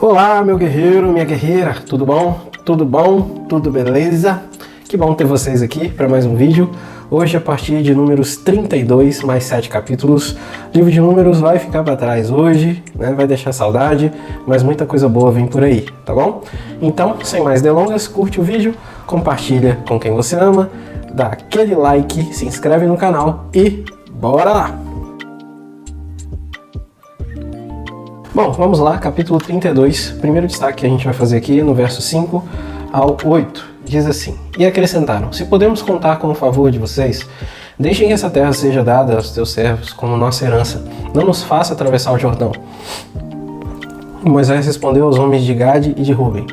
Olá, meu guerreiro, minha guerreira, tudo bom? Tudo bom? Tudo beleza? Que bom ter vocês aqui para mais um vídeo. Hoje, a partir de números 32, mais 7 capítulos, o livro de números vai ficar para trás hoje, né? Vai deixar saudade, mas muita coisa boa vem por aí, tá bom? Então, sem mais delongas, curte o vídeo, compartilha com quem você ama, dá aquele like, se inscreve no canal e bora lá! Bom, vamos lá, capítulo 32, primeiro destaque que a gente vai fazer aqui no verso 5 ao 8, diz assim: E acrescentaram, se podemos contar com o favor de vocês, deixem que essa terra seja dada aos teus servos como nossa herança, não nos faça atravessar o Jordão. Moisés respondeu aos homens de Gade e de Ruben: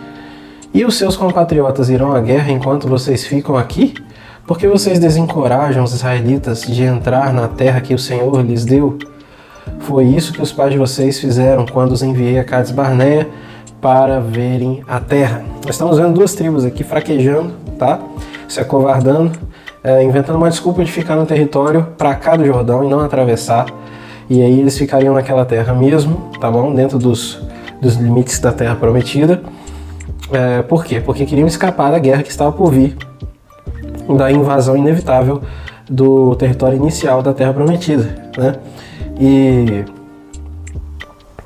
E os seus compatriotas irão à guerra enquanto vocês ficam aqui? Porque vocês desencorajam os israelitas de entrar na terra que o Senhor lhes deu? Foi isso que os pais de vocês fizeram quando os enviei a Cades Barneia para verem a terra. Nós estamos vendo duas tribos aqui fraquejando, tá? Se acovardando, inventando uma desculpa de ficar no território para cá do Jordão e não atravessar. E aí eles ficariam naquela terra mesmo, tá bom? Dentro dos limites da terra prometida. Por quê? Porque queriam escapar da guerra que estava por vir, da invasão inevitável do território inicial da terra prometida, né? E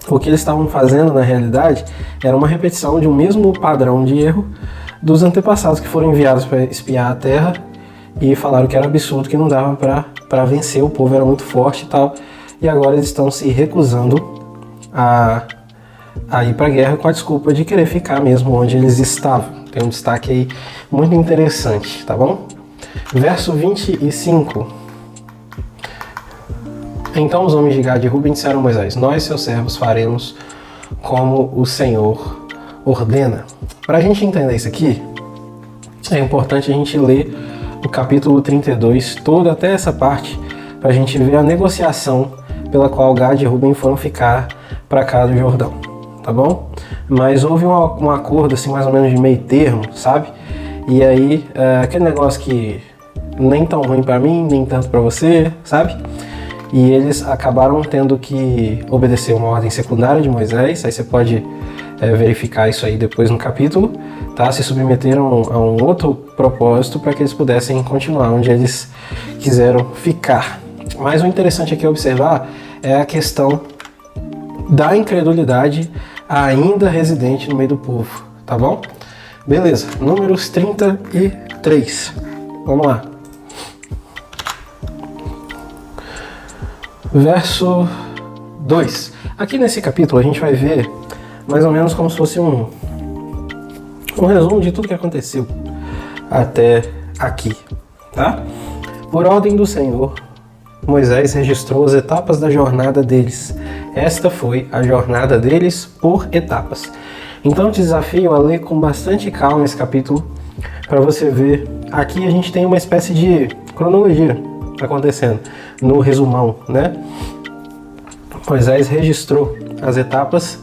o que eles estavam fazendo na realidade era uma repetição de um mesmo padrão de erro dos antepassados que foram enviados para espiar a terra e falaram que era absurdo, que não dava para vencer, o povo era muito forte e tal, e agora eles estão se recusando a ir para a guerra com a desculpa de querer ficar mesmo onde eles estavam. Tem um destaque aí muito interessante, tá bom? Verso 25. Então os homens de Gade e Ruben disseram a Moisés: Nós, seus servos, faremos como o Senhor ordena. Para a gente entender isso aqui, é importante a gente ler o capítulo 32, todo até essa parte, para a gente ver a negociação pela qual Gade e Ruben foram ficar para cá do Jordão, tá bom? Mas houve um acordo assim, mais ou menos de meio termo, sabe? E aí, aquele negócio que nem tão ruim para mim, nem tanto para você, sabe? E eles acabaram tendo que obedecer uma ordem secundária de Moisés. Aí você pode verificar isso aí depois no capítulo, tá? Se submeteram a um outro propósito para que eles pudessem continuar onde eles quiseram ficar. Mas o interessante aqui observar é a questão da incredulidade ainda residente no meio do povo, tá bom? Beleza, números 33. Vamos lá. Verso 2. Aqui nesse capítulo a gente vai ver mais ou menos como se fosse um resumo de tudo que aconteceu até aqui, tá? Por ordem do Senhor, Moisés registrou as etapas da jornada deles. Esta foi a jornada deles por etapas. Então eu te desafio a ler com bastante calma esse capítulo para você ver. Aqui a gente tem uma espécie de cronologia acontecendo no resumão, né? Moisés registrou as etapas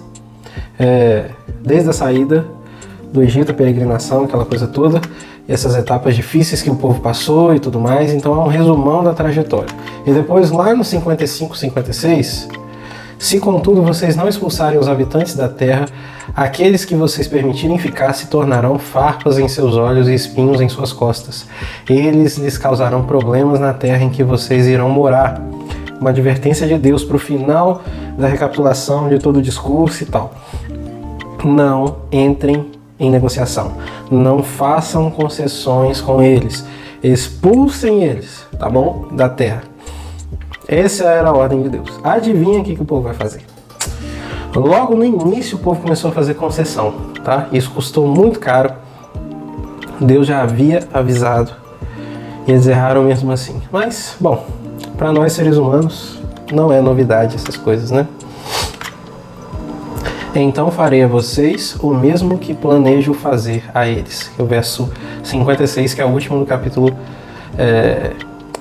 desde a saída do Egito, a peregrinação, aquela coisa toda, e essas etapas difíceis que o povo passou e tudo mais. Então é um resumão da trajetória. E depois lá no 55, 56, se contudo vocês não expulsarem os habitantes da terra, aqueles que vocês permitirem ficar se tornarão farpas em seus olhos e espinhos em suas costas. Eles lhes causarão problemas na terra em que vocês irão morar. Uma advertência de Deus para o final da recapitulação de todo o discurso e tal. Não entrem em negociação. Não façam concessões com eles. Expulsem eles, tá bom? Da terra. Essa era a ordem de Deus. Adivinha o que o povo vai fazer? Logo no início o povo começou a fazer concessão, tá? Isso custou muito caro. Deus já havia avisado e eles erraram mesmo assim. Mas, bom, para nós seres humanos não é novidade essas coisas, né? Então farei a vocês o mesmo que planejo fazer a eles. O verso 56, que é o último do capítulo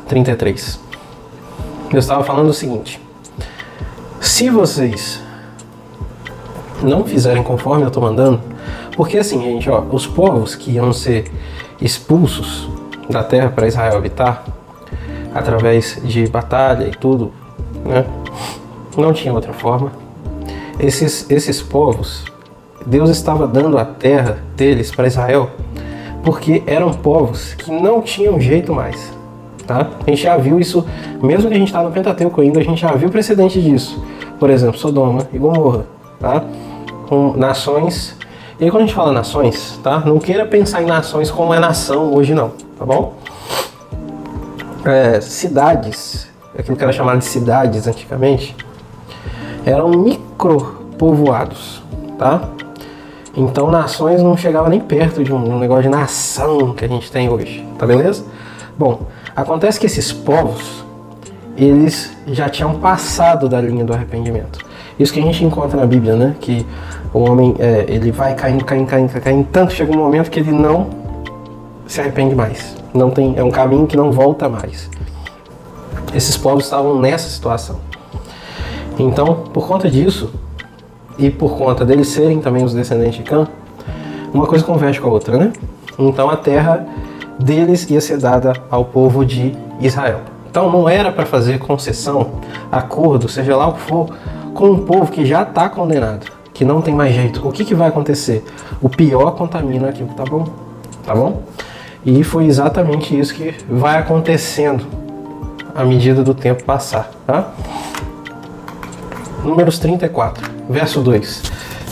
33. Eu estava falando o seguinte: se vocês não fizerem conforme eu estou mandando, porque assim, gente, ó, os povos que iam ser expulsos da terra para Israel habitar, através de batalha e tudo, né? Não tinha outra forma. Esses povos, Deus estava dando a terra deles para Israel porque eram povos que não tinham jeito mais, tá? A gente já viu isso, mesmo que a gente está no Pentateuco ainda, a gente já viu precedente disso. Por exemplo, Sodoma e Gomorra, tá? Com nações. E aí quando a gente fala nações, tá? Não queira pensar em nações como é nação hoje não, tá bom? Cidades, aquilo que era chamado de cidades antigamente, eram micropovoados, tá? Então nações não chegavam nem perto de um negócio de nação que a gente tem hoje, tá beleza? Bom, acontece que esses povos, eles já tinham passado da linha do arrependimento. Isso que a gente encontra na Bíblia, né? Que o homem, ele vai caindo, tanto chega um momento que ele não se arrepende mais. Não tem, é um caminho que não volta mais. Esses povos estavam nessa situação. Então, por conta disso, e por conta deles serem também os descendentes de Cã, uma coisa converge com a outra, né? Então a terra deles ia ser dada ao povo de Israel. Então não era para fazer concessão, acordo, seja lá o que for, com um povo que já está condenado, que não tem mais jeito. O que vai acontecer? O pior contamina aquilo que tá bom, tá bom? E foi exatamente isso que vai acontecendo à medida do tempo passar, tá? Números 34, verso 2.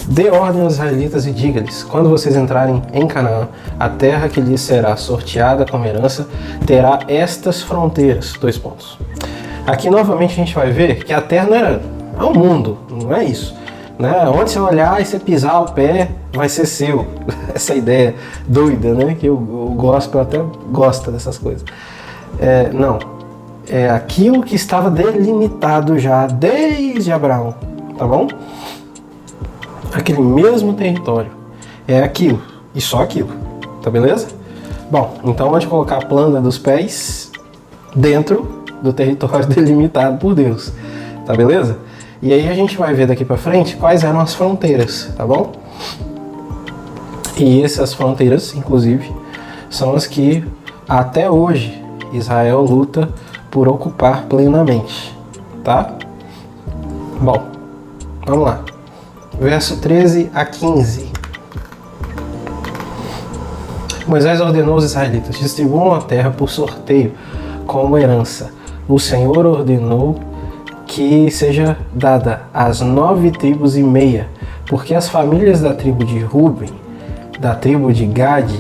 Dê ordem aos israelitas e diga-lhes: quando vocês entrarem em Canaã, a terra que lhes será sorteada como herança terá estas fronteiras. 2 pontos. Aqui novamente a gente vai ver que a terra não era o mundo, não é isso, né? Onde você olhar e você pisar o pé, vai ser seu. Essa ideia doida, né? Que o gospel até gosta dessas coisas. Não. É aquilo que estava delimitado já desde Abraão, tá bom? Aquele mesmo território. É aquilo, e só aquilo, tá beleza? Bom, então vamos colocar a planta dos pés dentro do território delimitado por Deus, tá beleza? E aí a gente vai ver daqui pra frente quais eram as fronteiras, tá bom? E essas fronteiras, inclusive, são as que até hoje Israel luta por ocupar plenamente, tá? Bom, vamos lá. Verso 13 a 15. Moisés ordenou aos israelitas: distribuam a terra por sorteio como herança. O Senhor ordenou que seja dada às 9 tribos e meia, porque as famílias da tribo de Ruben, da tribo de Gade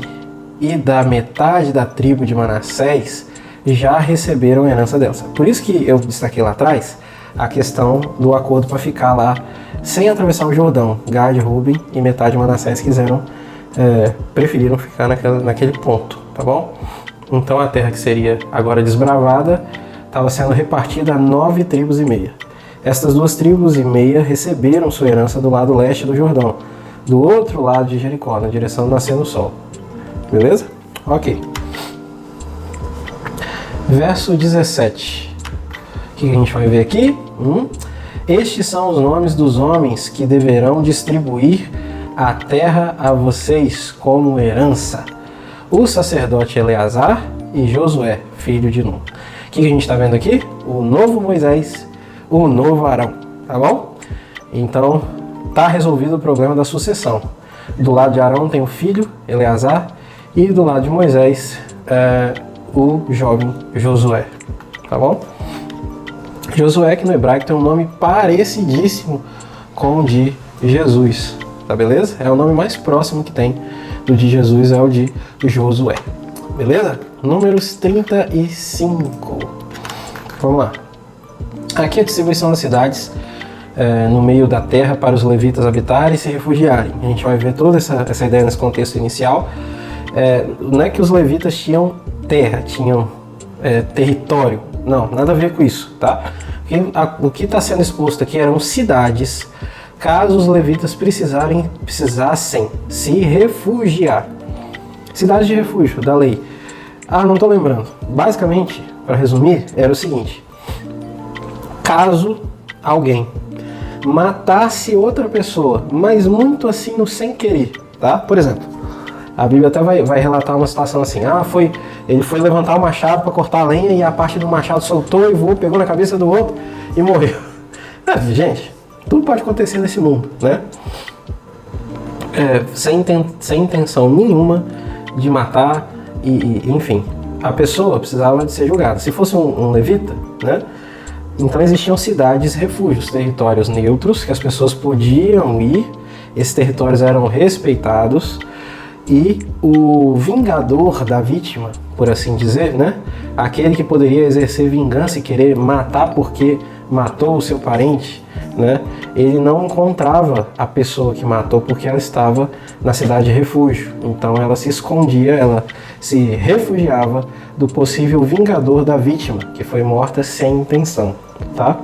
e da metade da tribo de Manassés já receberam a herança delas. Por isso que eu destaquei lá atrás a questão do acordo para ficar lá sem atravessar o Jordão. Gade, Ruben e metade de Manassés preferiram ficar naquele ponto, tá bom? Então a terra que seria agora desbravada estava sendo repartida a 9 tribos e meia. Estas 2 tribos e meia receberam sua herança do lado leste do Jordão, do outro lado de Jericó, na direção do nascer do sol. Beleza? Ok. Verso 17. O que a gente vai ver aqui? Estes são os nomes dos homens que deverão distribuir a terra a vocês como herança: o sacerdote Eleazar e Josué, filho de Nun. O que a gente está vendo aqui? O novo Moisés, o novo Arão, tá bom? Então, tá resolvido o problema da sucessão. Do lado de Arão tem o filho, Eleazar, e do lado de Moisés, o jovem Josué, tá bom? Josué, que no hebraico tem um nome parecidíssimo com o de Jesus, tá beleza? É o nome mais próximo que tem do de Jesus, é o de Josué, beleza? Números 35. Vamos lá. Aqui é a distribuição das cidades no meio da terra para os levitas habitarem e se refugiarem. A gente vai ver toda essa ideia nesse contexto inicial. Não é que os levitas tinham terra, tinham território. Não, nada a ver com isso, tá? O que está sendo exposto aqui eram cidades, caso os levitas precisassem se refugiar. Cidades de refúgio, da lei. Não estou lembrando. Basicamente, para resumir, era o seguinte: caso alguém matasse outra pessoa, mas muito assim no sem querer, tá? Por exemplo, a Bíblia até vai relatar uma situação assim: ele foi levantar o machado para cortar a lenha e a parte do machado soltou e voou, pegou na cabeça do outro e morreu. Gente, tudo pode acontecer nesse mundo, né? sem intenção nenhuma de matar, enfim, a pessoa precisava de ser julgada. Se fosse um levita, né? Então existiam cidades, refúgios, territórios neutros que as pessoas podiam ir, esses territórios eram respeitados e o vingador da vítima, por assim dizer, né? Aquele que poderia exercer vingança e querer matar porque matou o seu parente, né? Ele não encontrava a pessoa que matou porque ela estava na cidade de refúgio. Então ela se escondia, ela se refugiava do possível vingador da vítima, que foi morta sem intenção, tá?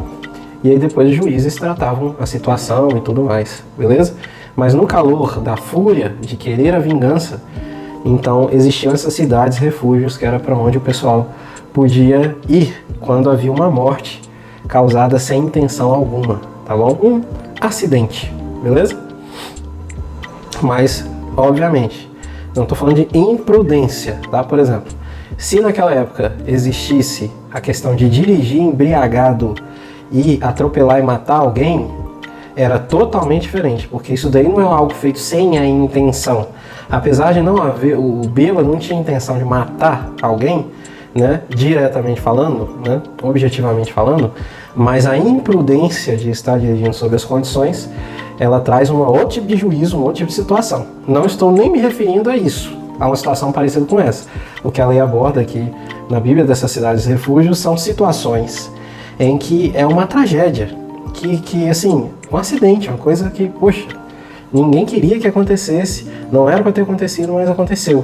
E aí depois os juízes tratavam a situação e tudo mais, beleza? Mas no calor da fúria de querer a vingança, então existiam essas cidades, refúgios, que era para onde o pessoal podia ir quando havia uma morte causada sem intenção alguma, tá bom? Um acidente, beleza? Mas, obviamente, não estou falando de imprudência, tá? Por exemplo, se naquela época existisse a questão de dirigir embriagado e atropelar e matar alguém, era totalmente diferente, porque isso daí não é algo feito sem a intenção. Apesar de não haver, o bêbado não tinha intenção de matar alguém, né, diretamente falando, né, objetivamente falando, mas a imprudência de estar dirigindo sob as condições, ela traz um outro tipo de juízo, um outro tipo de situação. Não estou nem me referindo a isso, a uma situação parecida com essa. O que a lei aborda aqui na Bíblia dessas cidades refúgios são situações em que é uma tragédia, que assim, um acidente, uma coisa que, poxa, ninguém queria que acontecesse, não era para ter acontecido, mas aconteceu.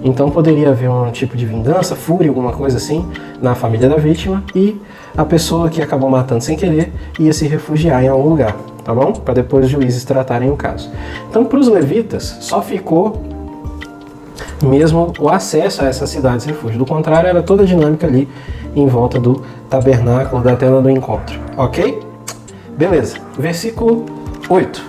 Então poderia haver um tipo de vingança, fúria, alguma coisa assim, na família da vítima, e a pessoa que acabou matando sem querer ia se refugiar em algum lugar, tá bom? Para depois os juízes tratarem o caso. Então para os levitas só ficou mesmo o acesso a essas cidades refúgio. Do contrário, era toda a dinâmica ali em volta do tabernáculo, da tenda do encontro, ok? Beleza, versículo 8.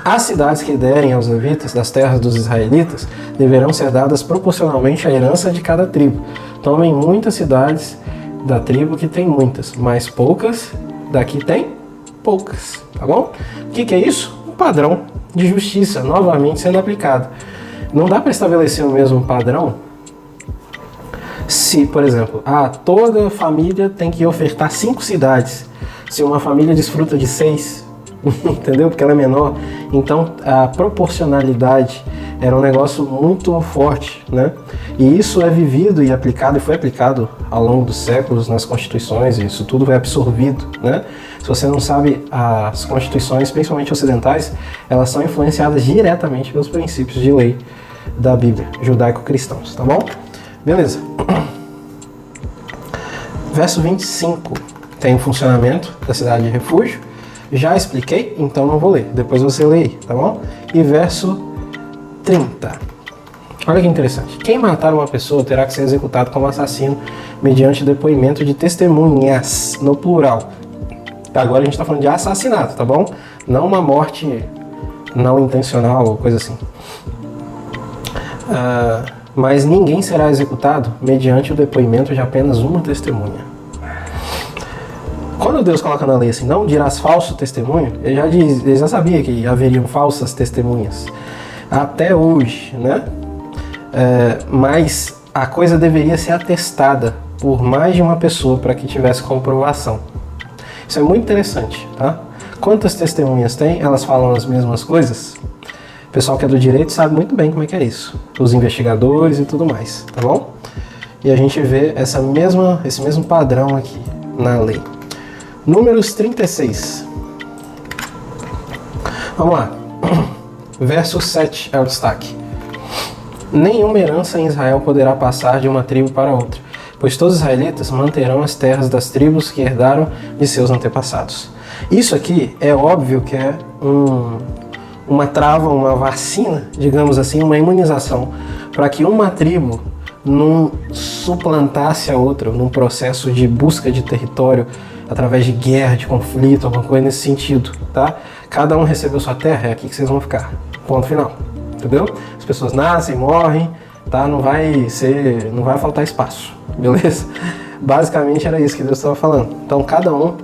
As cidades que derem aos levitas das terras dos israelitas deverão ser dadas proporcionalmente à herança de cada tribo. Tomem muitas cidades da tribo que tem muitas, mas poucas daqui tem poucas, tá bom? O que é isso? Um padrão de justiça, novamente sendo aplicado. Não dá para estabelecer o mesmo padrão se, por exemplo, toda família tem que ofertar 5 cidades. Se uma família desfruta de 6, entendeu? Porque ela é menor. Então a proporcionalidade era um negócio muito forte, né? E isso é vivido e aplicado, e foi aplicado ao longo dos séculos nas constituições, e isso tudo foi absorvido, né? Se você não sabe, as constituições, principalmente ocidentais, elas são influenciadas diretamente pelos princípios de lei da Bíblia, judaico-cristãos, tá bom? Beleza. Verso 25. Tem o funcionamento da cidade de refúgio. Já expliquei, então não vou ler. Depois você lê aí, tá bom? E verso 30. Olha que interessante. Quem matar uma pessoa terá que ser executado como assassino mediante depoimento de testemunhas, no plural. Agora a gente está falando de assassinato, tá bom? Não uma morte não intencional ou coisa assim. Mas ninguém será executado mediante o depoimento de apenas uma testemunha. Quando Deus coloca na lei assim, não dirás falso testemunho, ele já sabia que haveriam falsas testemunhas. Até hoje, né? Mas a coisa deveria ser atestada por mais de uma pessoa para que tivesse comprovação. Isso é muito interessante, tá? Quantas testemunhas tem? Elas falam as mesmas coisas? O pessoal que é do direito sabe muito bem como é que é isso. Os investigadores e tudo mais, tá bom? E a gente vê esse mesmo padrão aqui na lei. Números 36. Vamos lá. Verso 7 é o destaque. Nenhuma herança em Israel poderá passar de uma tribo para outra, pois todos os israelitas manterão as terras das tribos que herdaram de seus antepassados. Isso aqui é óbvio que é uma trava, uma vacina, digamos assim, uma imunização, para que uma tribo não suplantasse a outra num processo de busca de território através de guerra, de conflito, alguma coisa nesse sentido, tá? Cada um recebeu sua terra, é aqui que vocês vão ficar. Ponto final, entendeu? As pessoas nascem, morrem, tá? Não vai faltar espaço, beleza? Basicamente era isso que Deus estava falando. Então cada um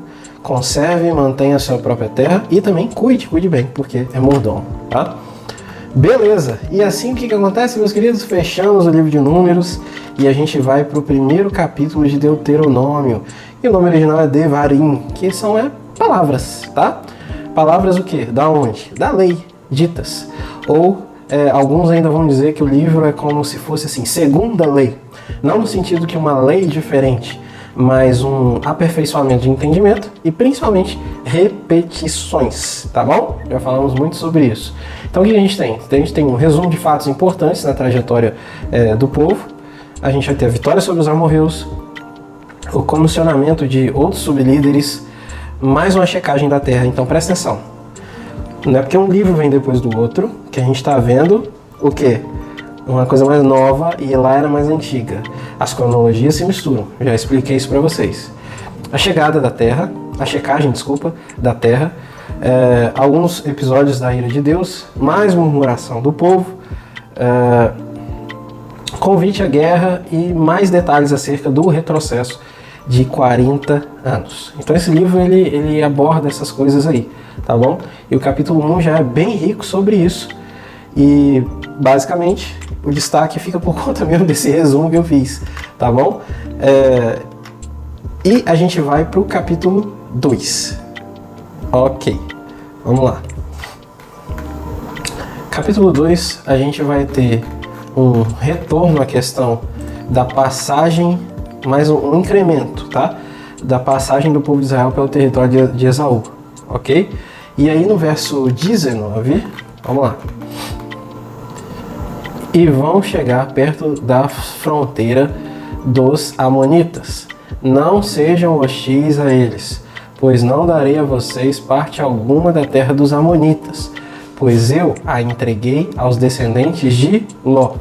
conserve e mantenha a sua própria terra e também cuide bem, porque é mordomo, tá? Beleza, e assim o que acontece, meus queridos? Fechamos o livro de Números e a gente vai para o primeiro capítulo de Deuteronômio. E o nome original é Devarim, que são palavras, tá? Palavras o quê? Da onde? Da lei, ditas. Ou alguns ainda vão dizer que o livro é como se fosse assim, segunda lei. Não no sentido que uma lei diferente, mas um aperfeiçoamento de entendimento e principalmente repetições, tá bom? Já falamos muito sobre isso. Então o que a gente tem? A gente tem um resumo de fatos importantes na trajetória do povo. A gente vai ter a vitória sobre os amorreus, o comissionamento de outros sublíderes, mais uma checagem da terra. Então presta atenção. Não é porque um livro vem depois do outro que a gente está vendo o quê? Uma coisa mais nova e lá era mais antiga. As cronologias se misturam. Já expliquei isso para vocês. A chegada da terra, a checagem, desculpa, da terra, alguns episódios da ira de Deus, mais murmuração do povo, convite à guerra e mais detalhes acerca do retrocesso de 40 anos. Então esse livro ele aborda essas coisas aí, tá bom? E o capítulo 1 já é bem rico sobre isso. E basicamente o destaque fica por conta mesmo desse resumo que eu fiz, tá bom? E a gente vai para o capítulo 2. Ok, vamos lá. Capítulo 2, a gente vai ter um retorno à questão da passagem, mais um incremento, tá? Da passagem do povo de Israel pelo território de Esaú, ok? E aí no verso 19, vamos lá. E vão chegar perto da fronteira dos amonitas. Não sejam hostis a eles, pois não darei a vocês parte alguma da terra dos amonitas, pois eu a entreguei aos descendentes de Ló.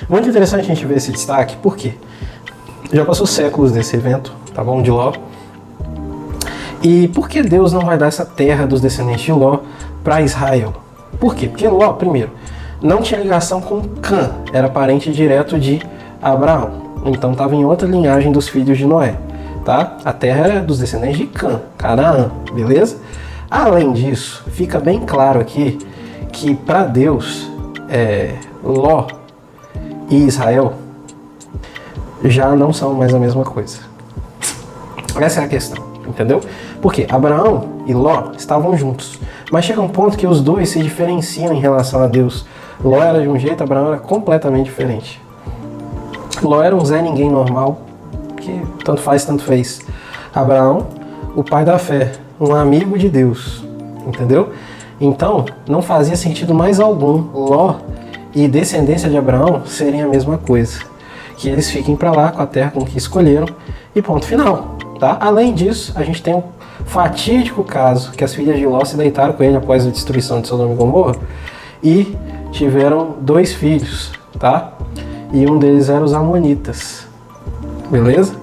Muito interessante a gente ver esse destaque, por quê? Já passou séculos desse evento, tá bom, de Ló. E por que Deus não vai dar essa terra dos descendentes de Ló para Israel? Por quê? Porque Ló, primeiro, não tinha ligação com Cã, era parente direto de Abraão. Então estava em outra linhagem dos filhos de Noé, tá? A terra era dos descendentes de Cã, Canaã, beleza? Além disso, fica bem claro aqui que para Deus, Ló e Israel já não são mais a mesma coisa. Essa é a questão, entendeu? Porque Abraão e Ló estavam juntos, mas chega um ponto que os dois se diferenciam em relação a Deus. Ló era de um jeito, Abraão era completamente diferente. Ló era um Zé Ninguém normal, que tanto faz, tanto fez. Abraão, o pai da fé, um amigo de Deus, entendeu? Então, não fazia sentido mais algum Ló e descendência de Abraão serem a mesma coisa. Que eles fiquem para lá com a terra com que escolheram e ponto final, tá? Além disso, a gente tem um fatídico caso que as filhas de Ló se deitaram com ele após a destruição de Sodoma e Gomorra e tiveram 2 filhos, tá? E um deles era os amonitas, beleza?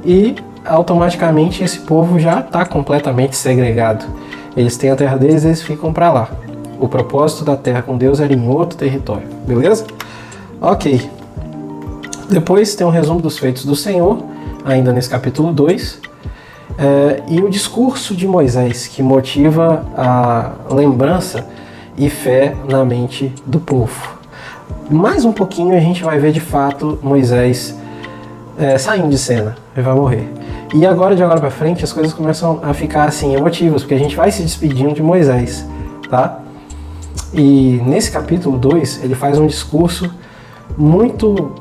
E automaticamente esse povo já está completamente segregado. Eles têm a terra deles, eles ficam para lá. O propósito da terra com Deus era em outro território, beleza? Ok. Depois tem um resumo dos feitos do Senhor, ainda nesse capítulo 2, e o discurso de Moisés, que motiva a lembrança e fé na mente do povo. Mais um pouquinho a gente vai ver de fato Moisés saindo de cena, ele vai morrer. E agora, de agora para frente, as coisas começam a ficar assim emotivas, porque a gente vai se despedindo de Moisés, tá? E nesse capítulo 2, ele faz um discurso muito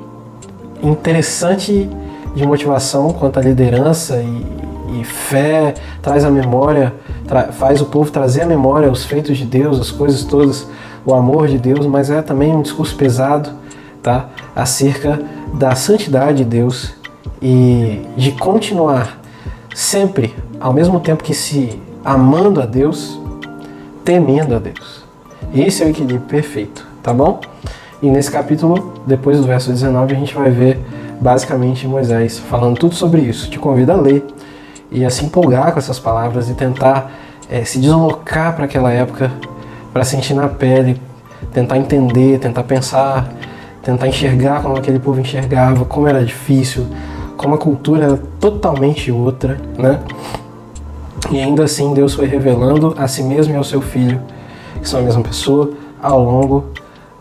interessante de motivação quanto à liderança e fé, traz a memória, faz o povo trazer à memória os feitos de Deus, as coisas todas, o amor de Deus, mas é também um discurso pesado, tá? Acerca da santidade de Deus e de continuar sempre, ao mesmo tempo que se amando a Deus, temendo a Deus. Esse é o equilíbrio perfeito, tá bom? E nesse capítulo, depois do verso 19, a gente vai ver basicamente Moisés falando tudo sobre isso. Te convido a ler e a se empolgar com essas palavras e tentar se deslocar para aquela época, para sentir na pele, tentar entender, tentar pensar, tentar enxergar como aquele povo enxergava, como era difícil, como a cultura era totalmente outra, né? E ainda assim Deus foi revelando a si mesmo e ao seu Filho, que são a mesma pessoa, ao longo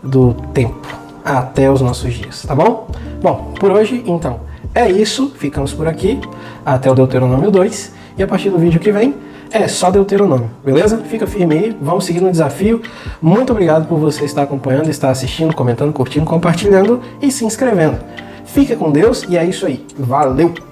do tempo, até os nossos dias, tá bom? Bom, por hoje, então, é isso. Ficamos por aqui, até o Deuteronômio 2, e a partir do vídeo que vem, é só Deuteronômio, beleza? Fica firme aí, vamos seguir no desafio. Muito obrigado por você estar acompanhando, estar assistindo, comentando, curtindo, compartilhando e se inscrevendo. Fica com Deus e é isso aí. Valeu!